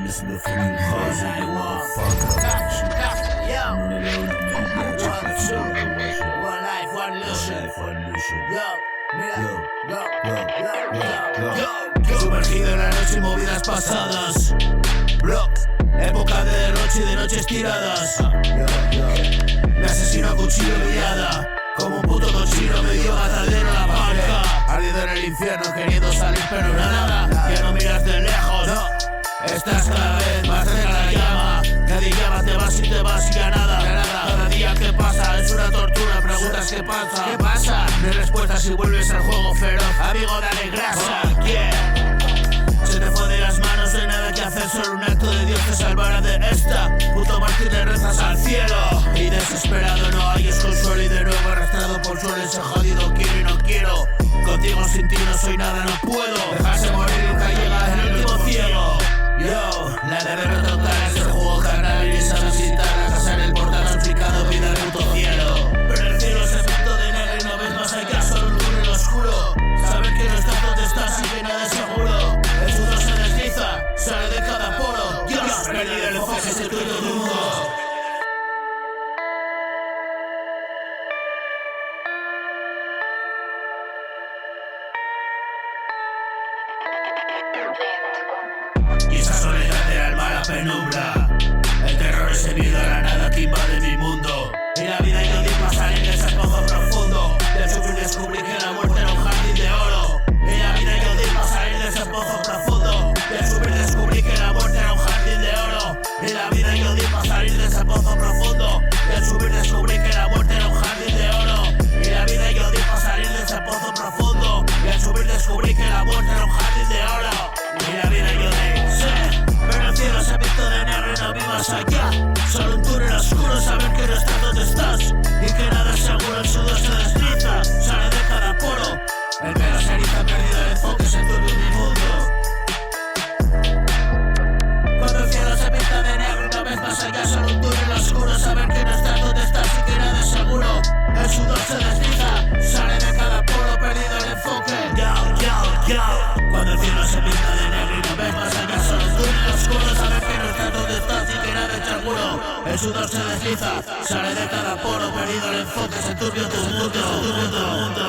listen to free buzz in your motherfucker. One life, one illusion. Sumergido en la noche y movidas pasadas. Block, época de derroche y de noches tiradas. Me asesino a cuchillo liada. Como un puto cochino me dio matadero la panca. Ardido en el infierno queriendo salir pero nada. Ya no miras de lejos, no. Estás cada vez más cerca la llama. Nadie llama, te vas y te vas y ya nada. Cada día que pasa es una tortura. Preguntas qué pasa, ¿qué pasa? No hay respuestas si vuelves al juego feroz. Amigo, dale grasa. Se te fue de las manos, no hay nada que hacer. Solo un acto de Dios te salvará de esta. Puto mártir, le rezas al cielo. Y desesperado no hay consuelo. Y de nuevo arrastrado por suelo ese jodido quiero y no quiero. Contigo sin ti no soy nada, no puedo. Dejarse morir y nunca llega el último ciego. Yo, la derrota total es el juego carnal. Vienes a visitar la casa en el portal explicado vida de puto cielo. Pero el cielo es efecto de negro y no ves más allá, solo un túnel oscuro. Saber que no estás donde estás y que nada es seguro. El sudor se desliza, sale de cada poro. Dios, perdido el enfoque, es el tuyo tu mundo. Y esa soledad de alma la penumbra. El terror es el miedo a la nada que invade mi mundo. Y la vida yo di para salir de ese pozo profundo. Del sufrir descubrí que la muerte era un jardín de oro. Y la vida yo di para salir de ese pozo profundo. Del sufrir descubrí que la muerte era un jardín de oro. Y la vida yo di para salir de ese pozo profundo. Del sufrir descubrí que la muerte era un jardín de oro. Y la vida yo di para salir de ese pozo profundo. Del subir descubrí que la muerte era un jardín de oro. Y la vida yo di, sí. Pero el cielo se pintó de negro y no vi más allá. Solo un túnel oscuro, saber que no estás donde estás. Y que nada es seguro, el sudor se desliza, sale de cada poro. El pelo se eriza, perdido el enfoque, se turbia mi mundo. Cuando el cielo se pinta de negro y no ves más allá, solo un túnel oscuro, saber que no estás donde estás y que nada es seguro. El sudor se desliza, sale de cada poro, perdido el enfoque. Cuando el cielo se pinta de negro y no ves más allá, solo un túnel oscuro, saber que no estás donde estás y que nada es seguro. El sudor se desliza, sale de cada poro, perdido el enfoque, se turbia tu mundo.